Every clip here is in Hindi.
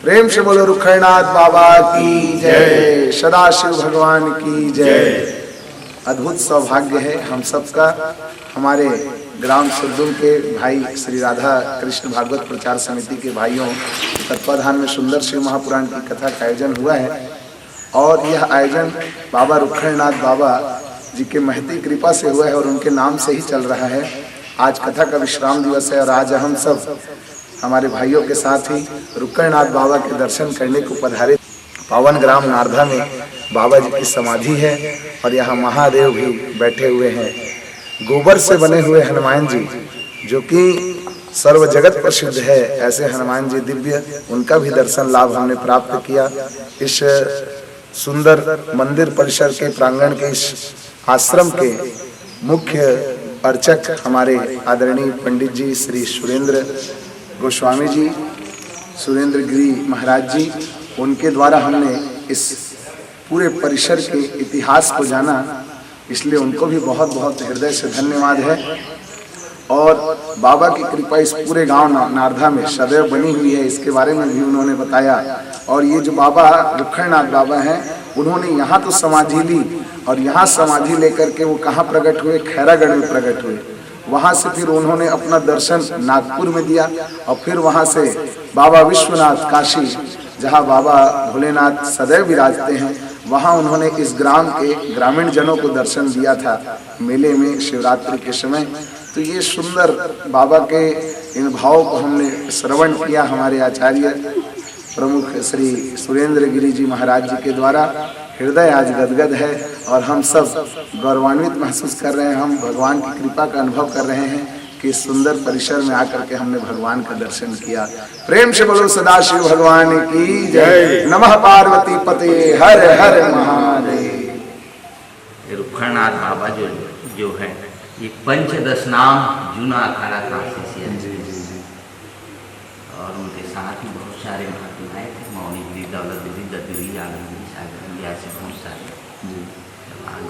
प्रेम से बोलो रुखड़नाथ बाबा की जय, सदाशिव भगवान की जय। अद्भुत सौभाग्य है हम सबका, हमारे ग्राम सुरदुल के भाई श्री राधा कृष्ण भागवत प्रचार समिति के भाइयों तत्वाधान में सुंदर शिव महापुराण की कथा का आयोजन हुआ है। और यह आयोजन बाबा रुखड़नाथ बाबा जी के महती कृपा से हुआ है और उनके नाम से ही चल रहा है। आज कथा का विश्राम दिवस है और आज हम सब हमारे भाइयों के साथ ही रुखड़नाथ बाबा के दर्शन करने को पधारे। पावन ग्राम नारदा में बाबा जी की समाधि है और यहाँ महादेव भी बैठे हुए हैं। गोबर से बने हुए हनुमान जी जो कि सर्व जगत प्रसिद्ध है, ऐसे हनुमान जी दिव्य, उनका भी दर्शन लाभ हमने प्राप्त किया। इस सुंदर मंदिर परिसर के प्रांगण के इस आश्रम के मुख्य अर्चक हमारे आदरणीय पंडित जी श्री सुरेंद्र गोस्वामी जी, सुरेंद्र गिरी महाराज जी, उनके द्वारा हमने इस पूरे परिसर के इतिहास को जाना, इसलिए उनको भी बहुत बहुत हृदय से धन्यवाद है। और बाबा की कृपा इस पूरे गांव नारदा में सदैव बनी हुई है, इसके बारे में भी उन्होंने बताया। और ये जो बाबा रुखड़नाथ बाबा हैं, उन्होंने यहाँ तो समाधि ली और यहाँ समाधि लेकर के वो कहाँ प्रकट हुए? खैरागढ़ में प्रकट हुए। वहाँ से फिर उन्होंने अपना दर्शन नागपुर में दिया और फिर वहाँ से बाबा विश्वनाथ काशी, जहाँ बाबा भोलेनाथ सदैव विराजते हैं, वहाँ उन्होंने इस ग्राम के ग्रामीण जनों को दर्शन दिया था मेले में शिवरात्रि के समय। तो ये सुंदर बाबा के इन भावों को हमने श्रवण किया हमारे आचार्य प्रमुख श्री सुरेंद्र गिरी जी महाराज जी के द्वारा। हृदय आज गदगद है और हम सब गौरवान्वित महसूस कर रहे हैं। हम भगवान की कृपा का अनुभव कर रहे हैं कि इस सुंदर परिसर में आकर के हमने भगवान का दर्शन किया। प्रेम से बोलो सदाशिव भगवान की जय। नमः पार्वती पते हर हर महादेव। रुखड़नाथ बाबा जो है ये पंचदश नाम जूना अखाड़ा काशी से और उनके साथ ही बहुत सारे महात्मा आए थे, मौनी गिरी, दौलत गिरी, ददगिरी, आनंद गिरी, सागर गिरी, ऐसे बहुत सारे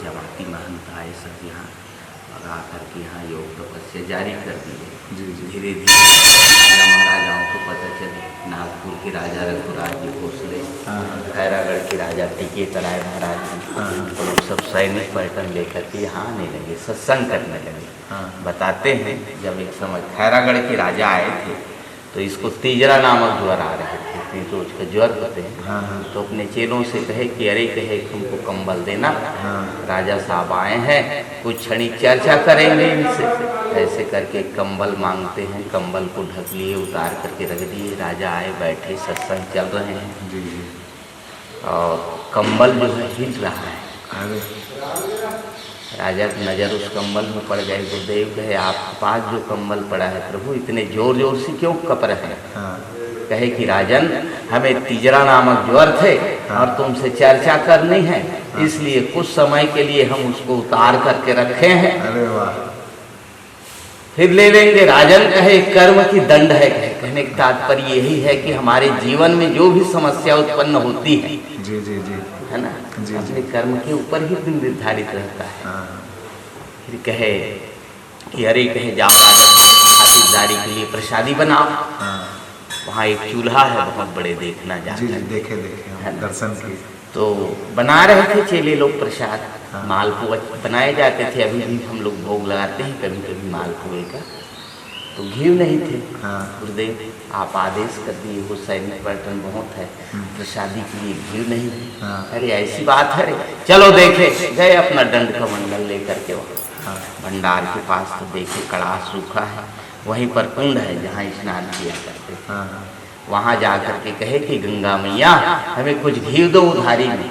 जवाती महंत आए सब यहाँ और आकर के यहाँ योग तपस्या जारी कर दिए। धीरे धीरे राजा महाराजाओं को पता चले, नागपुर के राजा रघुराज जी भोसले, खैरागढ़ के राजा टिकेतराय महाराज जी, तो लोग सब सैनिक पर्यटन लेकर के यहाँ आने लगे, सत्संग करने लगे। बताते हैं जब एक समय खैरागढ़ के राजा आए थे तो इसको तीजरा नामक ज्वर आ रहे थे, 3 रोज का ज्वर होते हैं। तो अपने चेलों से कहे कि अरे कहे तुमको कंबल देना, राजा साहब आए हैं, कुछ क्षणिक चर्चा करेंगे इनसे। ऐसे करके कंबल मांगते हैं, कंबल को ढक लिए, उतार करके रख दिए। राजा आए, बैठे, सत्संग चल रहे हैं और कंबल जो है हिल रहा है। राजा की नज़र उस कंबल में पड़ गई। गुरुदेव कहे आपके पास जो कंबल पड़ा है प्रभु इतने जोर जोर से क्यों कप रहे हैं? कहे कि राजन हमें तीजरा नामक ज्वर थे और तुमसे चर्चा करनी है, इसलिए कुछ समय के लिए हम उसको उतार करके रखे हैं, फिर ले लेंगे। राजन कहे कर्म की दंड है। कहने का तात्पर्य यही है कि हमारे जीवन में जो भी समस्या उत्पन्न होती है है ना, अपने कर्म के ऊपर ही निर्धारित रहता है। फिर कहे कि अरे कहे जाओ खातिरदारी के लिए प्रसादी बनाओ। वहाँ एक चूल्हा है बहुत बड़े, देखना जाकर देखे दर्शन किए। तो बना रहे थे चेले लोग प्रसाद, मालपुआ बनाए जाते थे। अभी भी हम लोग भोग लगाते हैं कभी कभी मालपुए का, तो घी नहीं थे। गुरुदेव आप आदेश कर दिए, वो सैनिक पर्यटन बहुत है, प्रसादी के लिए घी नहीं है। अरे ऐसी बात है, चलो देखे। गए अपना दंड का मंडल लेकर के वहाँ भंडार के पास, तो देखे कड़ाह सूखा है, वहीं पर कुंड है जहाँ स्नान किया करते। वहाँ जा कर के कहे कि गंगा मैया हमें कुछ घी दो उधारी में,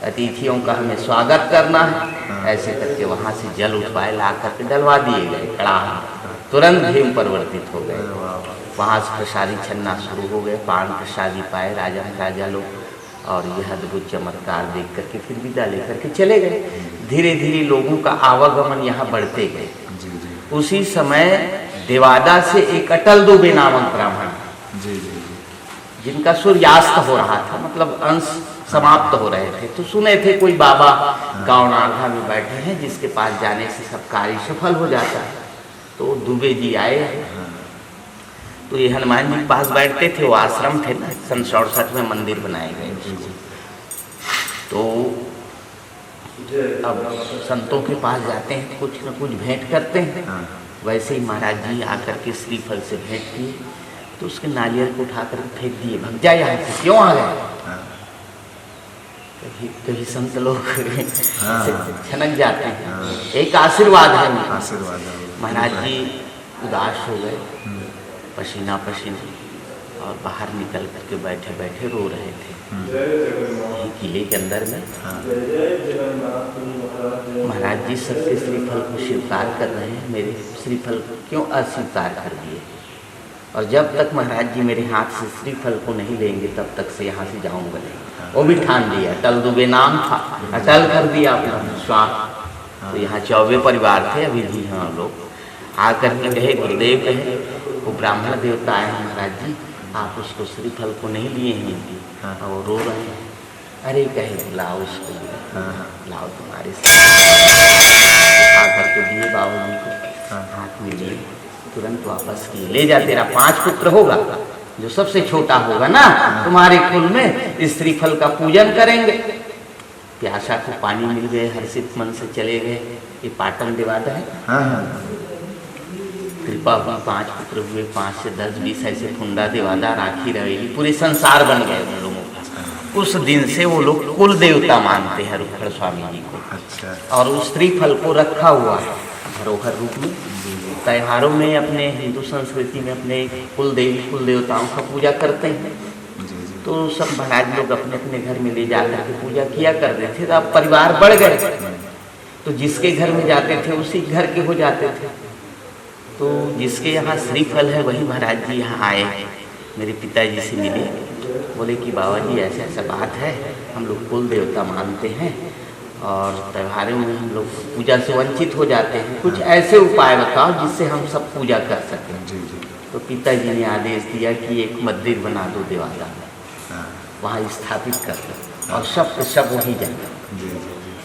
अतिथियों का हमें स्वागत करना है। ऐसे करके वहाँ से जल उठवाए, ला करके डलवा दिए गए कड़ाह, तुरंत भीम परिवर्तित हो गए। वहाँ से प्रसादी छन्ना शुरू हो गए, पान प्रसादी पाए राजा महाराजा लोग और यह अद्भुत चमत्कार देख करके फिर विदा लेकर के चले गए। धीरे धीरे लोगों का आवागमन यहाँ बढ़ते गए। उसी समय देवादा से एक अटल दुबे नामक ब्राह्मण, जिनका सूर्यास्त हो रहा था, मतलब अंश समाप्त हो रहे थे, तो सुने थे कोई बाबा गाँव नारदा में बैठे हैं जिसके पास जाने से सब कार्य सफल हो जाता है। तो दुबे जी आए, तो ये हनुमान जी के पास बैठते थे, वो आश्रम थे ना, सन 67 में मंदिर बनाए गए। तो अब संतों के पास जाते हैं, कुछ न कुछ भेंट करते हैं। वैसे ही महाराज जी आकर के श्रीफल से भेंट किए, तो उसके नारियल को उठा कर फेंक दिए, भग जाए यहाँ से, क्यों आ गए। कभी संत लोग छनक जाते हैं, एक आशीर्वाद है। महाराज जी उदास हो गए, पसीना पसीना, और बाहर निकल करके बैठे बैठे रो रहे थे किले के अंदर में। महाराज जी सबके श्रीफल को स्वीकार कर रहे हैं, मेरे श्रीफल क्यों अस्वीकार कर दिए। और जब तक महाराज जी मेरे हाथ से श्रीफल को नहीं लेंगे तब तक से यहाँ से जाऊँगा नहीं। वो भी ठान लिया, अटल दुबे नाम था, अटल कर दिया अपना स्वास्थ्य। तो यहाँ 24 परिवार थे, अभी भी हम लोग आकर के कहे, गुरुदेव कहे, वो ब्राह्मण देवता आए हैं महाराज जी, आप उसको श्रीफल को नहीं लिए हैं। और वो रो रहे हैं। अरे कहे लाओ उसको, लाओ तुम्हारे आकर के दिए बाबू जी को, हाथ में लिए, तुरंत वापस किए। ले जा, तेरा 5 पुत्र होगा, जो सबसे छोटा होगा ना तुम्हारे कुल में, इस श्रीफल का पूजन करेंगे। प्यासा को पानी मिल गए, हर्षित मन से चले गए। ये पाटन दिवादा है, कृपा हुई, 5 पुत्र हुए, 5 से 10 20 ऐसे फुंडा दिवादा राखी रहेगी, पूरे संसार बन गए उन लोगों का। उस दिन से वो लोग कुल देवता मानते हैं रुखड़ स्वामी जी को। अच्छा। और उस श्रीफल को रखा हुआ है धरोहर रूप में। त्योहारों में अपने हिंदू संस्कृति में अपने कुल देवी कुल देवताओं का पूजा करते हैं। तो सब महाराज लोग अपने अपने घर में ले जाकर के पूजा किया करते थे। तो अब परिवार बढ़ गए, तो जिसके घर में जाते थे उसी घर के हो जाते थे। तो जिसके यहाँ श्रीफल है वही महाराज जी यहाँ आए, मेरे पिताजी से मिले, बोले कि बाबा जी ऐसा ऐसा बात है, हम लोग कुल देवता मानते हैं और त्योहारों में हम लोग पूजा से वंचित हो जाते हैं, कुछ ऐसे उपाय बताओ जिससे हम सब पूजा कर सकें। तो पिताजी ने आदेश दिया कि एक मंदिर बना दो देवाला में, वहाँ स्थापित कर दो और सब वहीं जाए।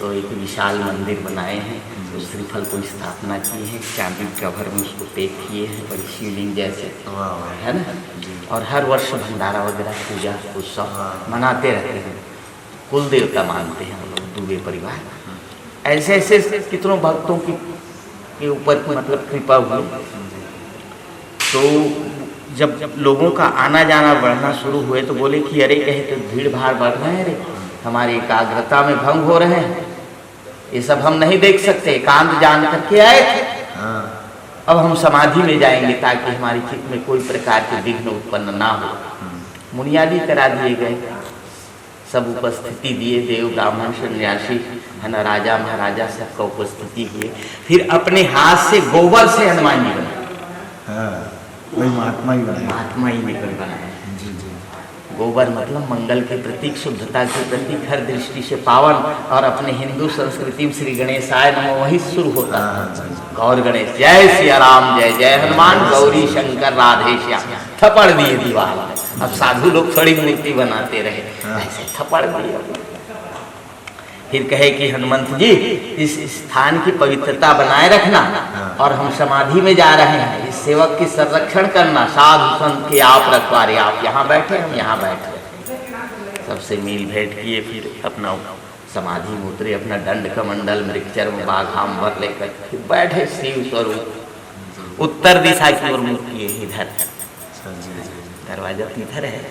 तो एक विशाल मंदिर बनाए हैं, उस श्रीफल को स्थापना की है, चांदी कवर में उसको पैक किए हैं, बड़ी शिवलिंग जैसे है ना। और हर वर्ष भंडारा वगैरह पूजा उत्सव मनाते रहते हैं। कुल देवता मानते हैं हम लोग दुबे परिवार। ऐसे ऐसे कितनों भक्तों के ऊपर मतलब कृपा हुई। तो जब लोगों का आना जाना बढ़ना शुरू हुए तो बोले कि अरे कहे तो भीड़ भाड़ बढ़ रहे हैं, रे हमारी एकाग्रता में भंग हो रहे हैं, ये सब हम नहीं देख सकते, एकांत जान करके आए थे। अब हम समाधि में जाएंगे ताकि हमारी चित्त में कोई प्रकार के विघ्न उत्पन्न ना हो। मुनियादी करा दिए गए, सब उपस्थिति दिए, देव ब्राह्मण सन्यासी है ना, राजा महाराजा सबका उपस्थिति हुए। फिर अपने हाथ से गोबर से हनुमान जी बनाए, महात्मा ही निकल बनाए। गोबर मतलब मंगल के प्रतीक, शुद्धता के प्रतीक, हर दृष्टि से पावन। और अपने हिंदू संस्कृति में श्री गणेशाय नमः वही शुरू होता है। गौर गणेश जय सिया राम, जय जय हनुमान, गौरी शंकर राधे श्याम, थप्पड़ दिए दीवार में। अब साधु लोग थोड़ी मूर्ति बनाते रहे, ऐसे थप्पड़ दिए। फिर कहे कि हनुमंत जी इस स्थान की पवित्रता बनाए रखना, और हम समाधि में जा रहे हैं, इस सेवक की संरक्षण करना, साधु संत के आप रखवारे, आप यहाँ बैठे हम यहाँ बैठे। सबसे मिल भेंट किए, फिर अपना समाधि में उतरे, अपना दंड कमंडल मृगचर्म बाघाम्बर लेकर फिर बैठे शिव स्वरूप। उत्तर दिशा की ओर मुख किए, इधर दरवाजा इधर है,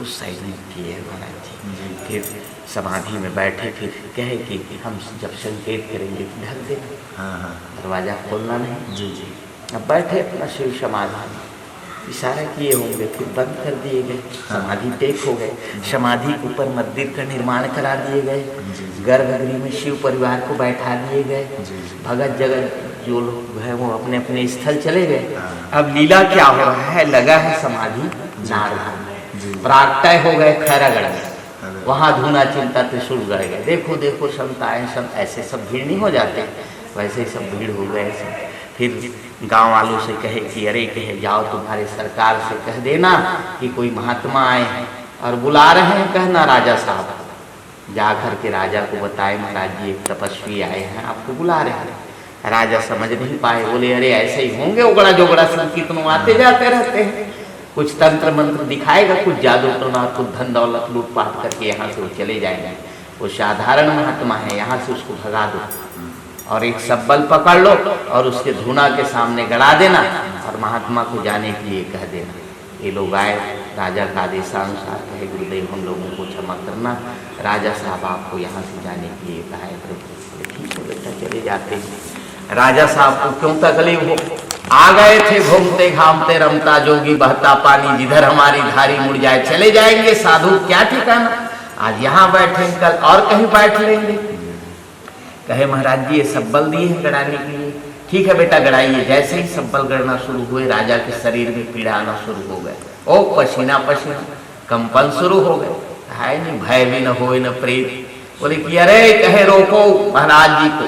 उस साइड में किए महाराज जी। फिर समाधि में बैठे, फिर कहे कि हम जब संकेत करेंगे तो ढक देना, दरवाजा खोलना नहीं। अब बैठे अपना शिव समाधि में, इशारा किए होंगे, फिर बंद कर दिए गए। समाधि टेक हो गए। समाधि के ऊपर मंदिर का निर्माण करा दिए गए। गर्भगृह में शिव परिवार को बैठा दिए गए। भगत जगत जो लोग हैं वो अपने अपने स्थल चले गए। अब लीला क्या हो रहा है, लगा है समाधि नारधाम में, प्रागटय हो गए खैरागढ़ में, वहाँ धूना चिंता त्रिशूल गढ़ गए। देखो देखो संताएं सब ऐसे सब भीड़ नहीं हो जाते, वैसे ही सब भीड़ हो गए। फिर गांव वालों से कहे कि अरे कहे जाओ तुम्हारे सरकार से कह देना कि कोई महात्मा आए हैं और बुला रहे हैं, कहना राजा साहब। जा कर के राजा को बताए महाराज जी एक तपस्वी आए हैं आपको बुला रहे हैं। राजा समझ नहीं पाए, बोले अरे ऐसे ही होंगे उगड़ा जोगड़ा संकीर्तन आते जाते रहते हैं, कुछ तंत्र मंत्र दिखाएगा, कुछ जादू टोना, कुछ धन दौलत लूटपाट करके यहाँ से वो चले जाएंगे। वो साधारण महात्मा है, यहाँ से उसको भगा दो और एक सब्बल पकड़ लो और उसके धूना के सामने गड़ा देना और महात्मा को जाने के लिए कह देना। ये लोग आए, राजा का आदेशानुसार कहे गुरुदेव हम लोगों को क्षमा करना, राजा साहब आपको यहाँ से जाने के लिए कहा है। ठीक है बेटा चले जाते हैं। राजा साहब को क्यों तकलीफ हो, आ गए थे घूमते घामते रमता जोगी बहता पानी, जिधर हमारी धारी मुड़ जाए चले जाएंगे, साधु क्या ठिकाना, आज यहाँ बैठे कल और कहीं बैठ लेंगे। कहे महाराज जी ये सब्बल दिए हैं गड़ाने के लिए, ठीक है बेटा गड़ाइए। जैसे ही सब्बल गड़ना शुरू हुए राजा के शरीर में पीड़ा आना शुरू हो गए, ओ पसीना पसीना कंपन शुरू हो गए। है नहीं भय भी न हो न प्रेत, बोले कि अरे कहे रोको महाराज जी को,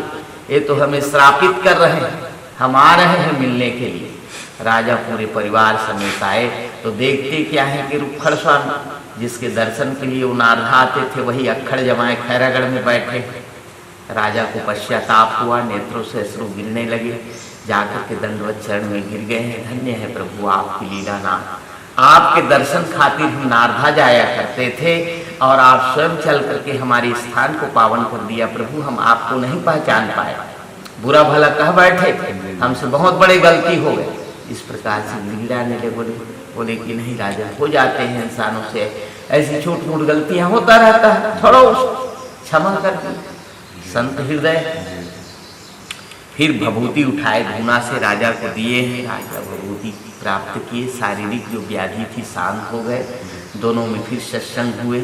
ये तो हमें श्रापित कर रहे हैं, हम आ रहे हैं मिलने के लिए। राजा पूरे परिवार समेत आए तो देखते क्या है कि रुखड़ स्वामी जिसके दर्शन के लिए वो नारदा आते थे वही अक्खड़ जमाए खैरागढ़ में बैठे। राजा को पश्चाताप हुआ, नेत्रों से अश्रु गिरने लगे, जाकर के दंडवत चरण में गिर गए हैं। धन्य है प्रभु आपकी लीला नाम, आपके दर्शन खातिर हम नारदा जाया करते थे और आप स्वयं चल करके हमारे स्थान को पावन कर दिया। प्रभु हम आपको नहीं पहचान पाए, बुरा भला कह बैठे थे, हमसे बहुत बड़ी गलती हो गई। इस प्रकार से गिड़गिड़ाने लगे, बोले कि नहीं राजा हो जाते हैं इंसानों से ऐसी छोट मोट गलतियां, होता रहता है, छोड़ो क्षमा कर दी। संत हृदय फिर भभूति उठाए धूना से राजा को दिए हैं, राजा भभूति प्राप्त किए, शारीरिक जो व्याधि थी शांत हो गए, दोनों में फिर सत्संग हुए।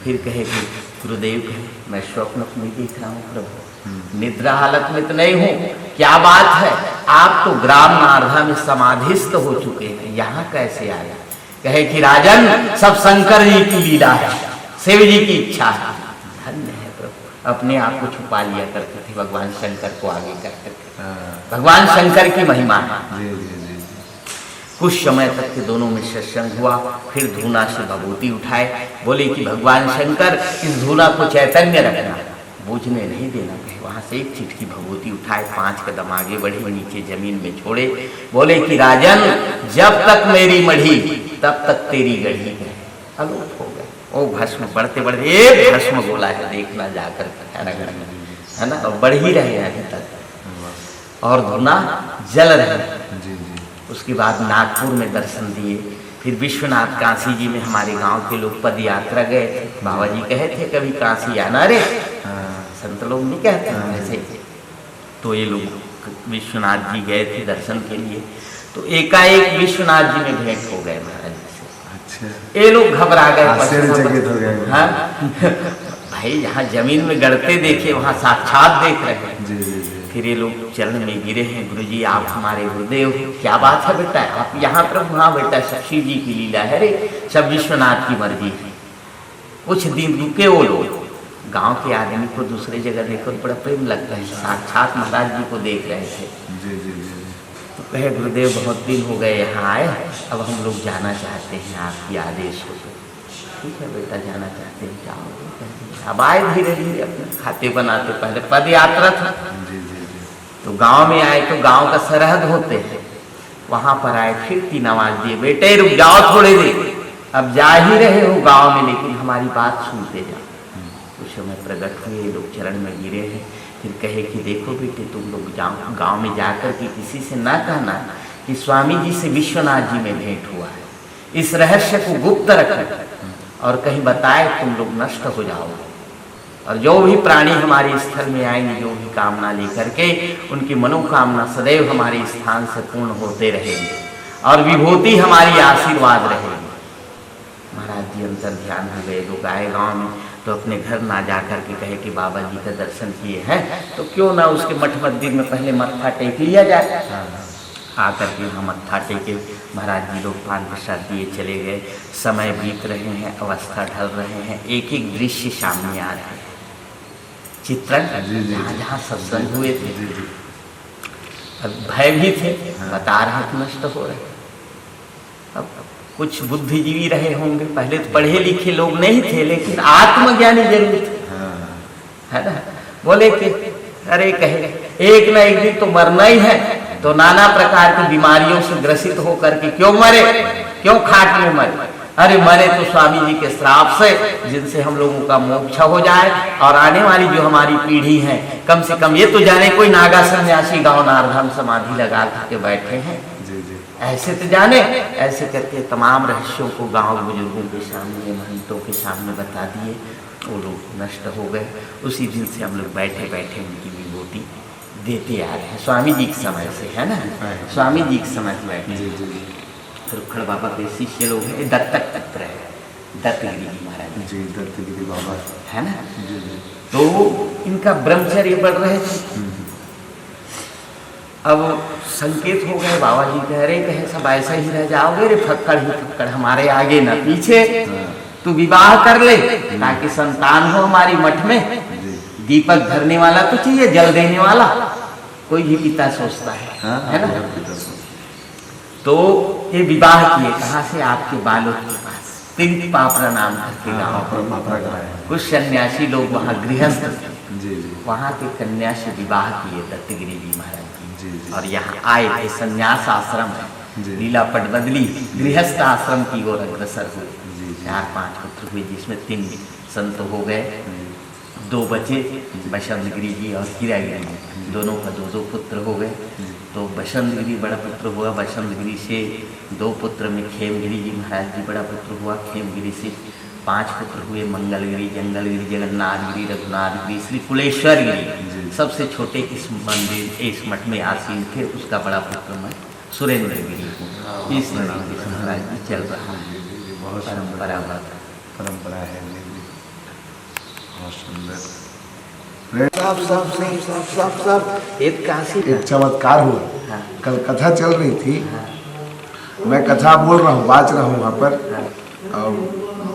फिर कहे कि गुरुदेव कहे मैं स्वप्न नहीं देख रहा हूँ प्रभु, निद्रा हालत में तो नहीं हूँ, क्या बात है आप तो ग्राम नारदा में समाधिस्थ हो चुके हैं, यहाँ कैसे आया। कहे कि राजन सब शंकर जी की लीला है, शिव जी की इच्छा है। धन्य है प्रभु, अपने आप को छुपा लिया करते थे भगवान शंकर को आगे करते थे, भगवान शंकर की महिमा है। कुछ समय तक के दोनों में सत्संग हुआ, फिर धूना से भभूति उठाए, बोले कि भगवान शंकर इस धूना को चैतन्य रखना, बूझने नहीं देना। वहां से एक चिटकी भभूति उठाए, 5 कदम आगे बढ़े, नीचे जमीन में छोड़े, बोले कि राजन जब तक मेरी मढ़ी तब तक तेरी गढ़ी है। अलोप हो गए, ओ भस्म बढ़ते बढ़ते एक भस्म गोला है, देखना जाकर है ना, और बढ़ ही रहे अभी तक और धूना जल रहे। उसके बाद नागपुर में दर्शन दिए, फिर विश्वनाथ काशी जी में हमारे गांव के लोग पद यात्रा गए थे। बाबा जी कहे थे कभी काशी आना रे, संत लोग नहीं कहते ऐसे। तो ये लोग विश्वनाथ जी गए थे दर्शन के लिए, तो एकाएक विश्वनाथ जी में भेंट हो गए महाराज जी से। अच्छा। ये लोग घबरा गए, हाँ भाई जहाँ जमीन में गड़ते देखे वहाँ साक्षात देख रहे हैं। फिर ये लोग चरण में गिरे हैं, गुरुजी आप हमारे गुरुदेव, क्या बात है बेटा आप यहाँ प्रभु। हाँ बेटा सब शिव जी की लीला है रे, सब विश्वनाथ की मर्जी है। कुछ दिन रुके वो लोग, गांव के आदमी को दूसरे जगह देखो बड़ा प्रेम लगता है, साक्षात महाराज जी को देख रहे थे। तो कहे गुरुदेव बहुत दिन हो गए यहाँ आए, अब हम लोग जाना चाहते हैं, आपकी आदेश हो तो। ठीक है बेटा जाना चाहते हैं जाओ। अब आए धीरे धीरे अपने खाते बनाते, पहले पद यात्रा था तो गांव में आए, तो गांव का सरहद होते हैं, वहां पर आए, फिर 3 आवाज दिए, बेटे रुक जाओ थोड़े देर, अब जा ही रहे हो गांव में लेकिन हमारी बात सुनते जाओ। उस समय प्रकट हुए, लोग चरण में गिरे हैं। फिर कहे कि देखो बेटे तुम लोग जाओ गांव में जाकर के किसी से ना कहना कि स्वामी जी से विश्वनाथ जी में भेंट हुआ है, इस रहस्य को गुप्त रखना, और कहीं बताए तुम लोग नष्ट हो जाओगे। और जो भी प्राणी हमारे स्थल में आएंगे जो भी कामना लेकर के, उनकी मनोकामना सदैव हमारे स्थान से पूर्ण होते रहेंगे और विभूति हमारी आशीर्वाद रहेगी। महाराज जी अंतर ध्यान हो गए। लोग आए गाँव में तो अपने घर ना जा कर के कहे कि बाबा जी का दर्शन किए हैं तो क्यों ना उसके मठ मंदिर में पहले मत्था टेक लिया जाए। आकर के वहाँ मत्था टेके, महाराज जी लोग पान प्रसाद दिए चले गए। समय बीत रहे हैं, अवस्था ढल रहे हैं, एक एक दृश्य सामने आ रहे हैं, चित्रण जहाँ जहाँ सत्संग हुए थे। अब भय भी थे, बता रहे कि नष्ट हो रहे। अब कुछ बुद्धिजीवी रहे होंगे, पहले तो पढ़े लिखे लोग नहीं थे लेकिन आत्मज्ञानी जरूर थे, है ना। बोले कि अरे कहे एक न एक दिन तो मरना ही है, तो नाना प्रकार की बीमारियों से ग्रसित होकर के क्यों मरे, क्यों खाट में मरे? अरे मरे तो स्वामी जी के श्राप से, जिनसे हम लोगों का मोक्ष हो जाए और आने वाली जो हमारी पीढ़ी है, कम से कम ये तो जाने कोई नागा सन्यासी गांव नारधाम समाधि लगा के बैठे हैं, ऐसे तो जाने। ऐसे करके तमाम रहस्यों को गांव बुजुर्गों के सामने, महंतों के सामने बता दिए, वो लोग नष्ट हो गए। उसी दिन से हम लोग बैठे बैठे उनकी विभूति देते आ रहे हैं, स्वामी जी के समय से, है ना, स्वामी जी के समय से बैठे। रुखड़ बाबा के शिष्य लोग हैं, दत्तक पुत्र है, दत्तगिरी जी महाराज जी, दत्तगिरी बाबा है ना। तो इनका ब्रह्मचर्य बढ़ रहे थे। अब संकेत हो गए, बाबा जी कह रहे कहे सब ऐसा ही रह जाओगे रे, फक्कड़ ही फक्कड़, हमारे आगे न पीछे, तू विवाह कर ले ताकि संतान हो हमारी मठ में। दीपक धरने वाला तो चाहिए, जल देने वाला, कोई भी पिता सोचता है ना। तो ये विवाह किए, कहाँ से? आपके बालों के पास, तिंग पापड़ा नाम के गाँव पर कुछ सन्यासी लोग वहाँ गृहस्थ थे, वहाँ के कन्या से विवाह किए दत्तगिरी जी महाराज जी, और यहाँ आए थे। संन्यास आश्रम है, लीला पट बदली, गृहस्थ आश्रम की ओर अग्रसर हुए। 4-5 पुत्र हुए, जिसमें 3 संत हो गए, 2 बचे, बसंतगिरी जी और हीरागिरी जी, दोनों का 2-2 पुत्र हो गए। तो बसंतगिरी बड़ा पुत्र हुआ, बसंतगिरी से 2 पुत्र में खेमगिरी जी महाराज जी बड़ा पुत्र हुआ, खेमगिरी से 5 पुत्र हुए, मंगलगिरी, जंगलगिरी, जगन्नाथगिरी, रघुनाथगिरी, श्री कुलेश्वरगिरी। सबसे छोटे इस मंदिर, इस मठ में आसीन थे, उसका बड़ा पुत्र मैं सुरेंद्रगिरी हूँ। इस तरीके से महाराज जी चल रहा है, परंपरा है, बहुत सुंदर। एक काशी एक चमत्कार हुआ। हाँ। कल कथा चल रही थी, मैं कथा बोल रहा हूँ, बाज रहा हूँ वहाँ पर, और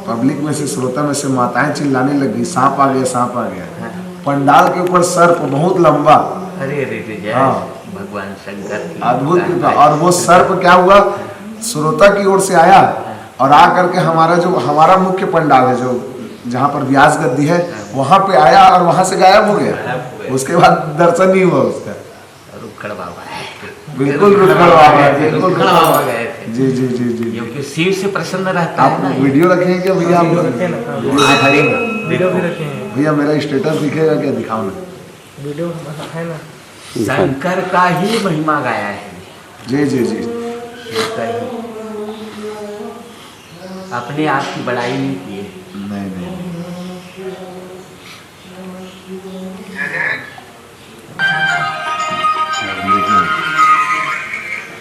पब्लिक में से, श्रोता में से माताएं चिल्लाने लगी, सांप आ गया, सांप आ गया। हाँ। पंडाल के ऊपर सर्प बहुत लंबा, अरे जय भगवान शंकर, अद्भुत कृपा। और वो सर्प क्या हुआ, श्रोता की ओर से आया और आ करके हमारा मुख्य पंडाल है, जो जहाँ पर व्यास गद्दी है, वहाँ पे आया और वहाँ से गायब हो गया। उसके बाद दर्शन नहीं हुआ उसका। रुखड़ बाबा है, बिल्कुल रुखड़ बाबा है, बिल्कुल रुखड़ बाबा गए थे। जी जी जी जी, क्योंकि शिव से प्रसन्न रहता आप है ना। वीडियो रखेंगे क्या भैया? आप वीडियो भी रखे हैं भैया, मेरा स्टेटस दिखेगा क्या? दिखाओ ना, वीडियो है ना। शंकर का ही महिमा गाया है। जी जी जी, अपने आप की बड़ाई नहीं की है। नहीं,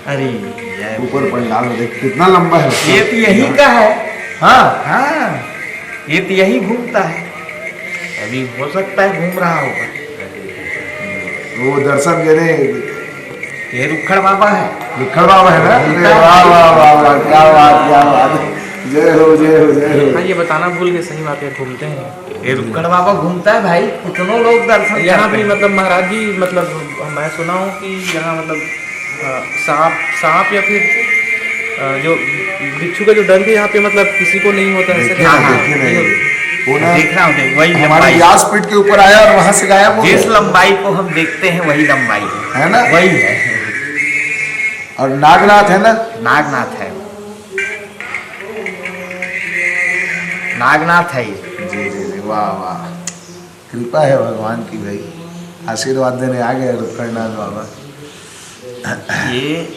अरे ऊपर पंडाल में देख कितना लंबा है। ये तो यही का है। हाँ, ये तो यही घूमता है, अभी हो सकता है घूम रहा होगा। वो दर्शन देने ये रुखड़ बाबा है, रुखड़ बाबा है ना। अरे वाह वाह वाह वाह, क्या बात, क्या बात, जय हो जय हो जय हो। हाँ, ये बताना भूल गए, सही बात है, घूमते हैं। ये रुखड़ बाबा घूमता है भाई, कितनों लोग दर्शन यहाँ भी मतलब महाराज जी, मतलब मैं सुना हूँ कि यहाँ मतलब सांप या फिर जो बिच्छू का जो डंक है यहाँ पे, मतलब किसी को नहीं होता है। देख रहा हूँ, वही हमारे व्यासपीठ के ऊपर आया और वहाँ से गायब हो गया। जिस लंबाई को हम देखते हैं वही लंबाई है ना, वही है। और नागनाथ है ना, नागनाथ है, नागनाथ है ये। जी जी जी, वाह वाह, कृपा है भगवान की भाई, आशीर्वाद देने आ गए रुखड़नाथ बाबा। ये